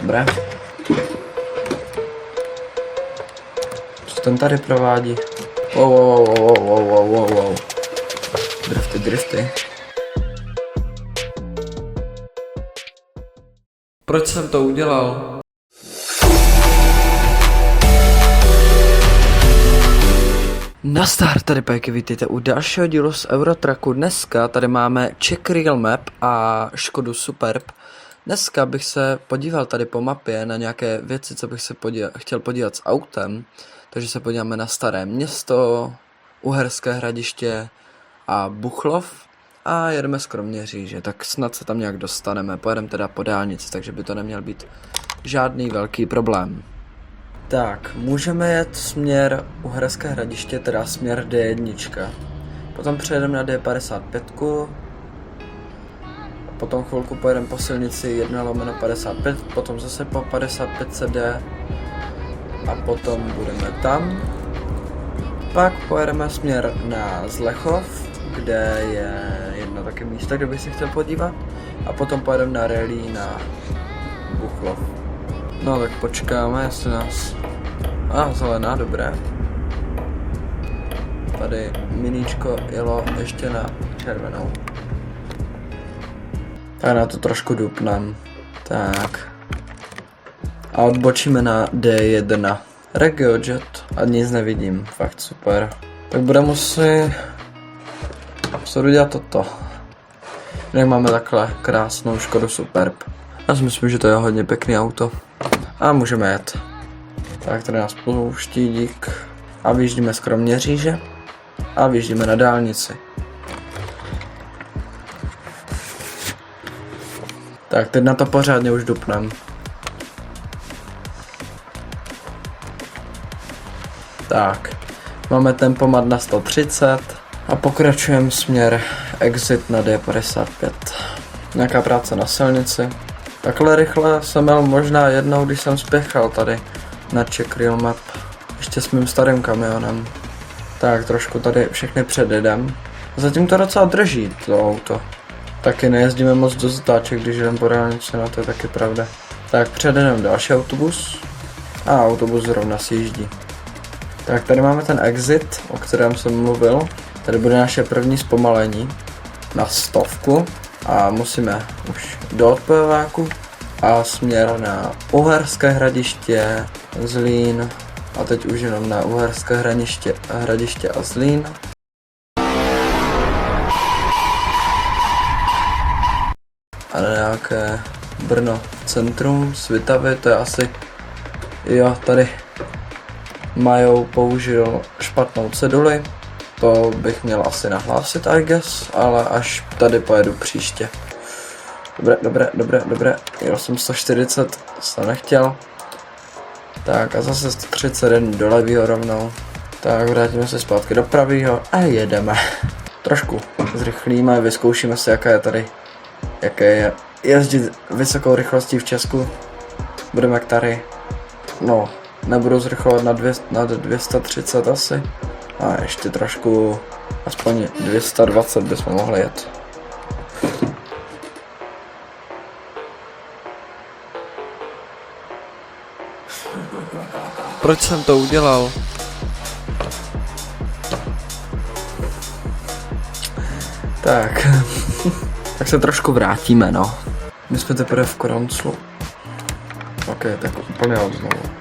dobré. Co ten tady provádí? Wow. Drifty. Proč jsem to udělal? Nazdar, tady Pajky, vítejte u dalšího dílu z Eurotracku. Dneska tady máme Czech Real Map a Škodu Superb. Dneska bych se podíval tady po mapě na nějaké věci, co bych se chtěl podívat s autem. Takže se podíváme na Staré Město, Uherské Hradiště a Buchlov. A jedeme z Kroměříže, tak snad se tam nějak dostaneme. Pojedeme teda po dálnici, takže by to neměl být žádný velký problém. Tak, můžeme jet směr Uherské Hradiště, teda směr D1. Potom přejedeme na D55. A potom chvilku pojedeme po silnici 1/55, potom zase po 55D. A potom budeme tam. Pak pojedeme směr na Zlechov, kde je jedno také místo, kde bych si chtěl podívat. A potom pojedeme na rally na Buchlov. No tak počkáme, jestli nás... zelená, dobré. Tady miníčko jelo ještě na červenou. Tak na to trošku dupnem. Tak. A odbočíme na D1. RegioJet a nic nevidím, fakt super. Tak budeme muset udělat toto. Jak máme takhle krásnou Škodu Superb. Já si myslím, že to je hodně pěkný auto. A můžeme jet. Tak tady nás pouští, dík. A vyjíždíme z Kroměříže. A vyjíždíme na dálnici. Tak teď na to pořádně už dupnem. Tak, máme tempomat na 130 a pokračujeme směr exit na D55. Nějaká práce na silnici. Takhle rychle jsem měl možná jednou, když jsem spěchal tady na Czech Real Map. Ještě s mým starým kamionem. Tak trošku tady všechny předjedem. Zatím to docela drží, to auto. Taky nejezdíme moc do zatáček, když jdem po dálnici, no to je taky pravda. Tak předjedem další autobus. A autobus zrovna si jíždí. Tak tady máme ten exit, o kterém jsem mluvil. Tady bude naše první zpomalení na 100. A musíme už do odpojováku a směr na Uherské Hradiště, Zlín a teď už jenom na Uherské Hradiště a Zlín. A na nějaké Brno centrum, Svitavy, to je asi, jo, tady Majou použil špatnou ceduli. To bych měl asi nahlásit, I guess, ale až tady pojedu příště. Dobré. Jel jsem 140, jsem nechtěl. Tak a zase 131 do levýho rovnou. Tak vrátíme se zpátky do pravýho a jedeme. Trošku zrychlíme, vyzkoušíme si, jaké je jezdit vysokou rychlostí v Česku. Budeme jak tady. No, nebudu zrychlovat na 230 asi. A ještě trošku, aspoň 220 bychom mohli jet. Proč jsem to udělal? Tak, tak se trošku vrátíme, no. My jsme teprve v Kronclu. Ok, tak úplně od znovu.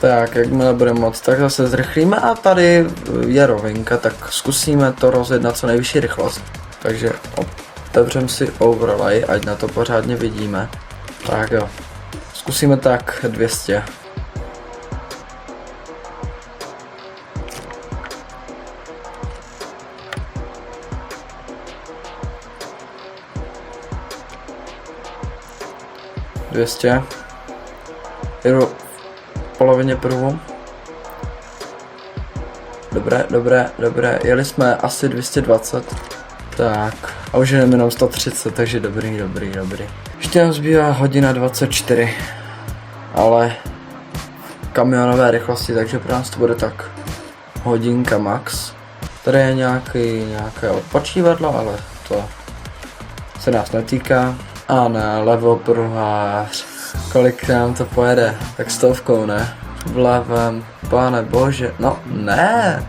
Tak, jakmile budeme moc, tak zase zrychlíme a tady je rovinka, tak zkusíme to rozjet na co nejvyšší rychlost. Takže otevřeme si overlay, ať na to pořádně vidíme. Tak jo, zkusíme tak 200. Jedu v polovině pruhu. Dobré, jeli jsme asi 220. Tak, A už jdeme jenom 130, takže dobrý. Ještě nám zbývá hodina 24. Ale kamionové rychlosti, takže pro nás to bude tak hodinka max. Tady je nějaké odpočívadlo, ale to se nás netýká. A ne, levo pruhář. Kolik nám to pojede? Tak 100, ne? V levém, pane bože, no ne.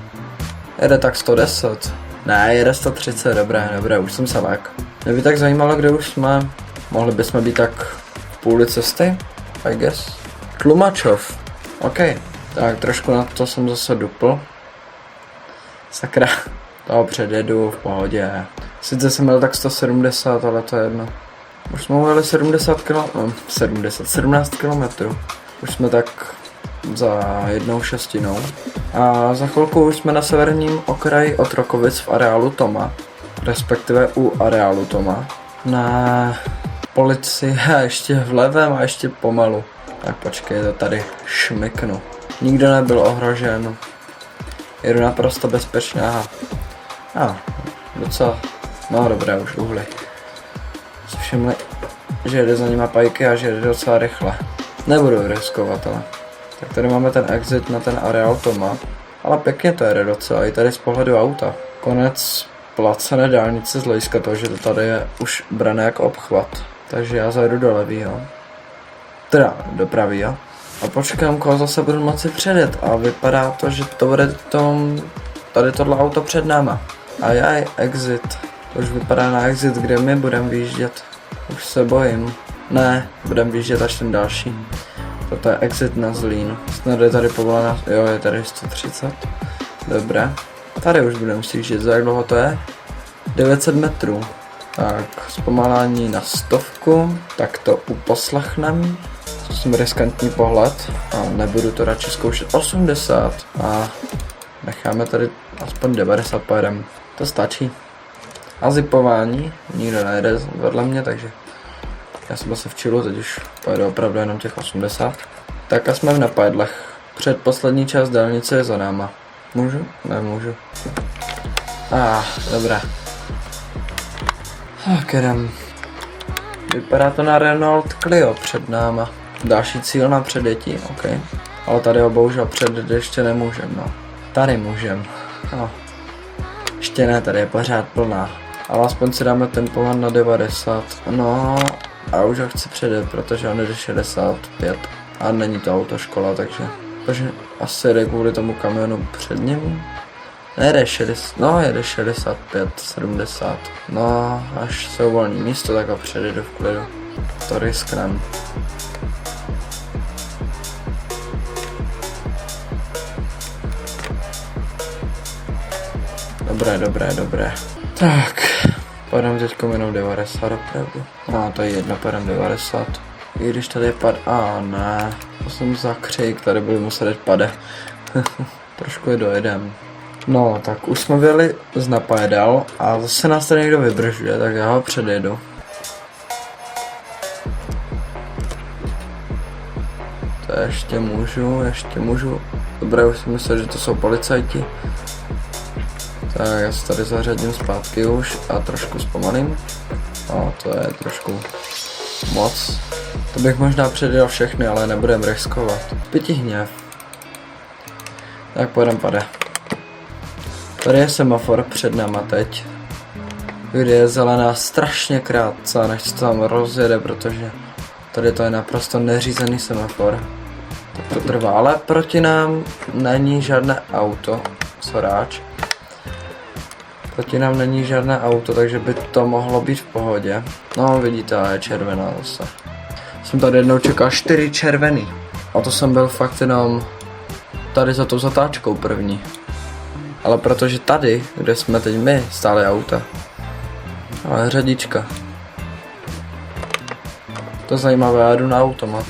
Jede tak 110. Ne, jede 130, dobré, už jsem savák. Mě by tak zajímalo, kde už jsme. Mohli bychom být tak v půli cesty, I guess. Tlumačov, OK. Tak trošku na to jsem zase dupl. Sakra, toho předjedu v pohodě. Sice jsem měl tak 170, ale to je jedno. Už jsme ujeli 17 km. Už jsme tak za 1/6. A za chvilku už jsme na severním okraji Otrokovic v areálu Toma. Respektive u areálu Toma. Na policii a ještě v levém a ještě pomalu. Tak počkej, to tady šmyknu. Nikdo nebyl ohrožen. Jedu naprosto bezpečně, aha. Docela, no dobré, už uhly. Si všimli, že jede za nima pajky a že jede docela rychle. Nebudu riskovat, ale. Tak tady máme ten exit na ten areál Toma. Ale pěkně to jede docela, i tady z pohledu auta. Konec placené dálnice z hlediska toho, že to tady je už brané jako obchvat. Takže já zajedu do levýho. Teda do pravýho. A počkám, koho zase budu moci předjet. A vypadá to, že to bude tady tohle auto před náma. Ajaj, exit. To už vypadá na exit, kde my budeme vyjíždět. Už se bojím. Ne, budeme vyjíždět až ten další. Toto je exit na Zlín. Snad je tady povolená, jo, je tady 130. Dobré. Tady už budeme si jíždět, za jak dlouho to je? 900 metrů. Tak, zpomalání na 100. Tak to uposlechnem. Zkusím riskantní pohled. A nebudu to radši zkoušet. 80. A necháme tady aspoň 90 pojedem. To stačí. A zipování. Nikdo nejde vedle mě, takže já jsem se v chillu, teď už pojedu opravdu jenom těch 80. Tak a jsme v napadlech. Předposlední část dálnice je za náma. Můžu? Nemůžu. Dobré. Tak jdem. Vypadá to na Renault Clio před náma. Další cíl na předjetí, OK. Ale tady ho bohužel předjet ještě nemůžem, no. Tady můžem. No. Ještě ne, tady je pořád plná. Ale aspoň si dáme ten pohled na 90. No, a už ho chci předjet, protože on jde 65. A není to autoškola, takže asi jde kvůli tomu kamionu před ním. Nejde 60, no jede 65, 70. No, až se uvolní místo, tak ho předjedu v klidu. To risknem. Dobré. Tak, pojedeme teď jenom 90 opravdu. No, to je jedno, pojedeme 90. I když tady pad, ne, to jsem zakřejk, tady budu muset jít pade. Trošku je dojedem. No, tak už jsme vyjeli z Napajedal a zase nás tady někdo vybržuje, tak já ho předjedu. To ještě můžu. Dobré, už jsem myslel, že to jsou policajti. Tak já se tady zařadím zpátky už a trošku zpomalím. No, to je trošku moc. To bych možná předjel všechny, ale nebudem riskovat. Pěti hněv. Tak pojedem pade. Tady je semafor před náma teď, kde je zelená strašně krátce, než se tam rozjede, protože tady to je naprosto neřízený semafor. Tak to trvá, ale proti nám není žádné auto, soráč. Proti nám není žádné auto, takže by to mohlo být v pohodě. No vidíte, je červená zase. Jsem tady jednou čekal 4 červený. A to jsem byl fakt jenom tady za tou zatáčkou první. Ale protože tady, kde jsme teď my, stály auta. Ale řadička. To je zajímavé, já jdu na automat.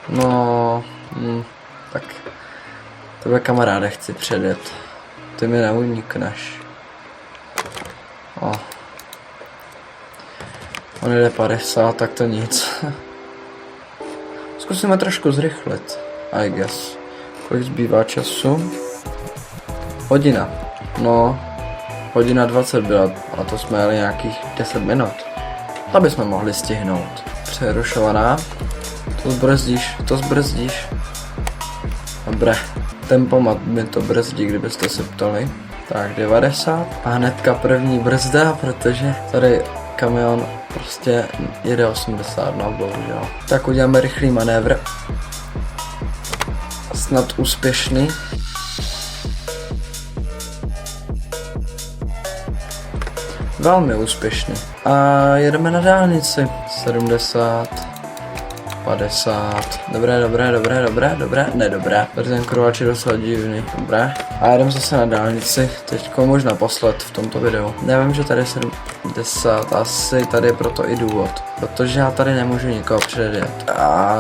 No, tak tebe kamaráde chci předjet. Ty mi neunikneš. On jde 50, tak to nic. Zkusíme trošku zrychlit, I guess. Kolik zbývá času? Hodina. No, hodina 20 byla a to jsme jeli nějakých 10 minut. To bychom mohli stihnout. Přerušovaná. To zbrzdíš. Dobré. Tempomat mi to brzdí, kdybyste se ptali. Tak 90 a hnedka první brzda, protože tady kamion prostě jede 80, no bohužel. Tak uděláme rychlý manévr. Snad úspěšný. Velmi úspěšný. A jedeme na dálnici. 70. 50. Dobré. Ne, dobré. Tady ten kruháč je docela divný. Dobré. A jedeme zase na dálnici. Teďko možná posled v tomto videu. Nevím, že tady je 70. Asi tady je proto i důvod. Protože já tady nemůžu nikoho předjet. A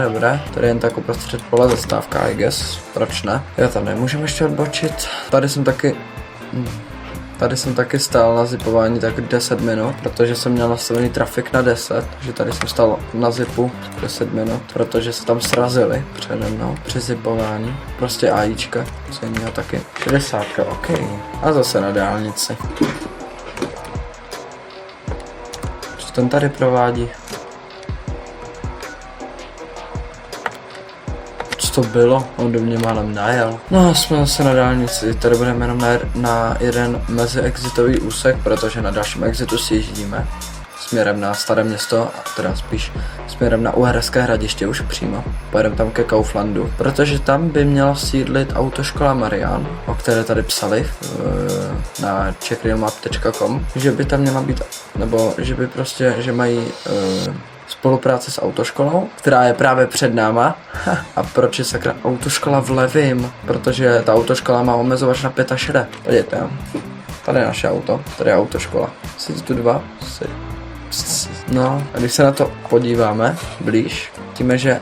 dobré. Tady jen tak uprostřed pole zastávka, I guess. Proč ne? Já tam nemůžu ještě odbočit. Tady jsem taky stál na zipování tak 10 minut, protože jsem měl nastavený trafik na 10, takže tady jsem stál na zipu 10 minut, protože se tam srazili přede mnou při zipování. Prostě AIčka, co jiného taky. 60, ok. A zase na dálnici. Co ten tady provádí? To bylo, on do mě málem najel. No, jsme zase na dálnici, tady budeme jenom na jeden meziexitový úsek, protože na dalším exitu si jezdíme směrem na Staré Město, teda spíš směrem na Uherské Hradiště už přímo. Pojedeme tam ke Kauflandu, protože tam by měla sídlit autoškola Marian, o které tady psali na checkrealmap.com, že by tam měla být, nebo že by prostě, že mají spolupráce s autoškolou, která je právě před náma. A proč je sakra autoškola v levým? Protože ta autoškola má omezovač na 65. Podívejte, jo. Tady je naše auto, tady je autoškola. Sedí tu dva. No, a když se na to podíváme blíž, vidíme, že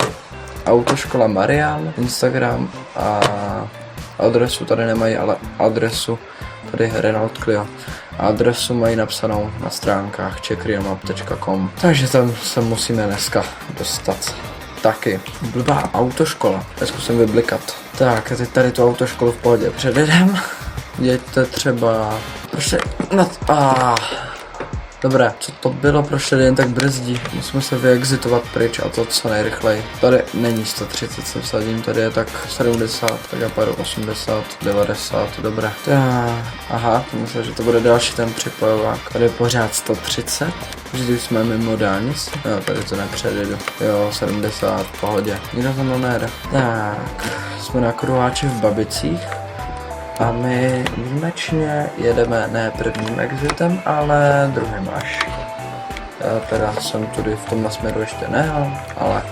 autoškola Marian, Instagram a adresu tady nemají, ale adresu tady Renault Clio. Adresu mají napsanou na stránkách checkrealmap.com. Takže tam se musíme dneska dostat. Taky. Blbá autoškola. Já zkusím vyblikat. Tak, a teď tady tu autoškolu v pohodě předjedem. Jeďte třeba... Proč Dobré, co to bylo, proč jen tak brzdí? Musíme se vyexitovat pryč a to co nejrychleji. Tady není 130, se vsadím, tady je tak 70, tak já půjdu 80, 90, dobré. Aha, to myslím, že to bude další ten připojovák. Tady je pořád 130, vždyť jsme mimo dálnici. Jo, tady to nepředjedu. Jo, 70, v pohodě. Nikdo to nejde. Tak, jsme na kruháči v Babicích. A my výjimečně jedeme ne prvním exitem, ale druhým až. Já teda jsem tudy v tomhle směru ještě nehal, ale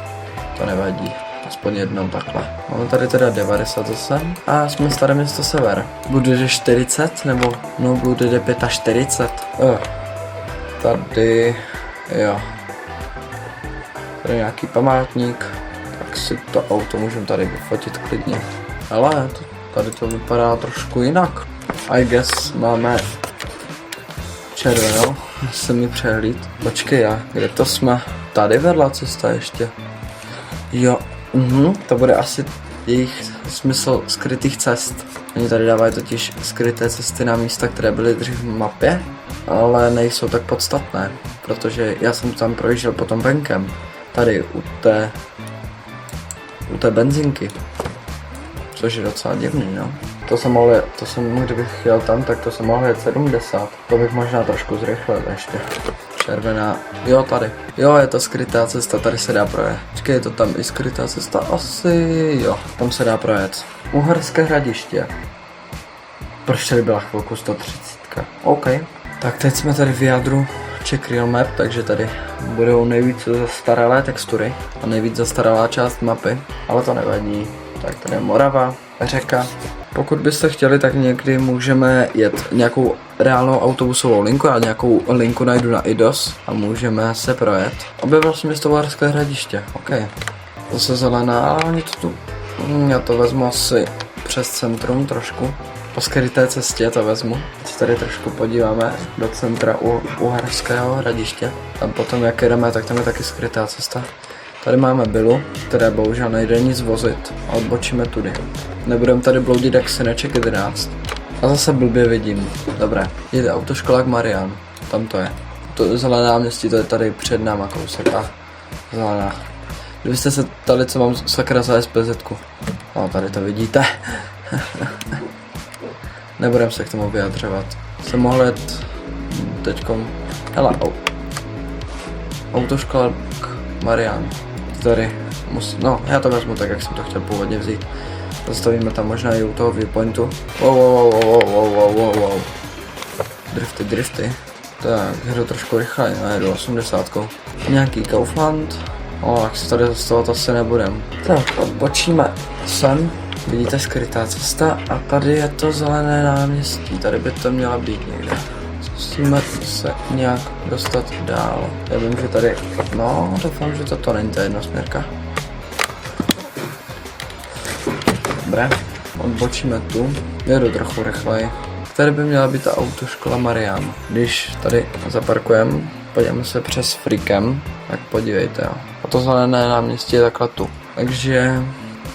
to nevadí. Aspoň jednou takhle. Máme tady teda 98 a jsme Staré Město Sever. Bude 40 nebo no bude 45. Tady jo. Tady nějaký památník. Tak si to auto můžeme tady vyfotit klidně. Ale tady to vypadá trošku jinak. I guess máme červenou. Musím mi přehlíd. Počkej, kde to jsme? Tady vedla cesta ještě. Jo, to bude asi jejich smysl skrytých cest. Oni tady dávají totiž skryté cesty na místa, které byly dřív v mapě, ale nejsou tak podstatné, protože já jsem tam projížděl potom venkem. Tady u té benzinky. Což je docela divný, no. Kdybych jel tam, tak to jsem mohl jet 70. To bych možná trošku zrychlil ještě. Červená, jo tady. Jo, je to skrytá cesta, tady se dá projet. Počkej, je to tam i skrytá cesta? Asi jo, tam se dá projet. Uherské Hradiště. Proč tady byla chvilku 130? OK. Tak teď jsme tady v jádru checkrealmap, takže tady budou nejvíc zastaralé textury a nejvíc zastaralá část mapy, ale to nevadí. Tak tady je Morava, řeka. Pokud byste chtěli, tak někdy můžeme jet nějakou reálnou autobusovou linku, já nějakou linku najdu na IDOS a můžeme se projet. Objevil jsem město Uherské Hradiště, OK. Zase zelená, ale oni to tu... Já to vezmu asi přes centrum trošku. Po skryté cestě to vezmu. Teď tady trošku podíváme do centra Uherského Hradiště. Tam potom jak jdeme, tak tam je taky skrytá cesta. Tady máme Bilu, které bohužel nejde nic vozit a odbočíme tudy. Nebudeme tady bloudit jak syneček 11. A zase blbě vidím. Dobré, jede autoškolák Marian. Tam to je. To zelené náměstí, to je tady před náma kousek. A zelená. Kdybyste se ptali, co mám sakra za SPZ-ku. No, tady to vidíte. Nebudem se k tomu vyjadřovat. Jsem mohl jet teďkom. Hele, autoškola Marian. Tady no, já to vezmu tak, jak jsem to chtěl původně vzít. Zastavíme tam možná i u toho viewpointu. Wow. Drifty. Tak, hru trošku rychle, najedu 80. Nějaký Kaufland. Tak se tady zastavovat asi nebudem. Tak, odbočíme sem. Vidíte skrytá cesta a tady je to zelené náměstí. Tady by to měla být někde. Zkusíme se nějak dostat dál. Já vím, že tady, no, doufám, že toto není ta jednosměrka. Dobré, odbočíme tu. Jedu trochu rychleji. Tady by měla být ta autoškola Marian. Když tady zaparkujeme, podíváme se přes Freakem, tak podívejte, jo. A to zelené náměstí je takhle tu. Takže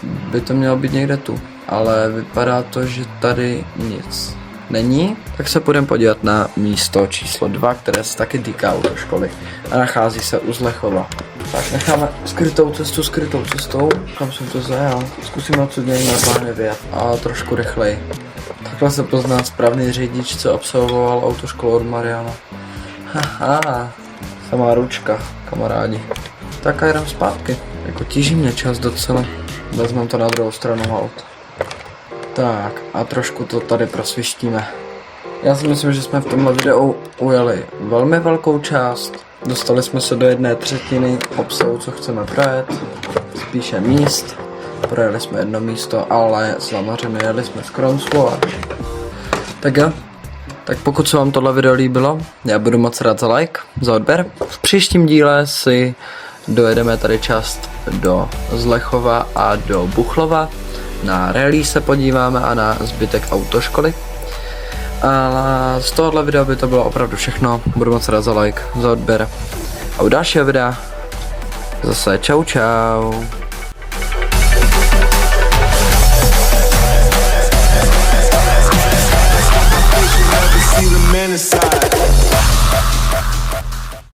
by to mělo být někde tu. Ale vypadá to, že tady nic není. Tak se půjdeme podívat na místo číslo 2, které se taky týká autoškoly. A nachází se u Zlechova. Tak necháme skrytou cestou. Kam jsem to zajel? Zkusíme odsud někde normálně vyjet. A trošku rychleji. Takhle se pozná správný řidič, co absolvoval autoškolu od Mariana. Haha, samá ručka, kamarádi. Tak a jdem zpátky. Jako tíží mě čas docela. Vezmeme to na druhou stranu aut. Tak a trošku to tady prosvištíme. Já si myslím, že jsme v tomhle videu ujeli velmi velkou část. Dostali jsme se do 1/3 obsahu, co chceme projet. Spíše míst. Projeli jsme jedno místo, ale samozřejmě jeli jsme z Kronslovač. Tak jo. Tak pokud se vám tohle video líbilo, já budu moc rád za like, za odběr. V příštím díle si dojedeme tady část do Zlechova a do Buchlova. Na rally se podíváme a na zbytek autoškoly. A z tohohle videa by to bylo opravdu všechno. Budu moc rád za like, za odběr. A u dalšího videa zase čau.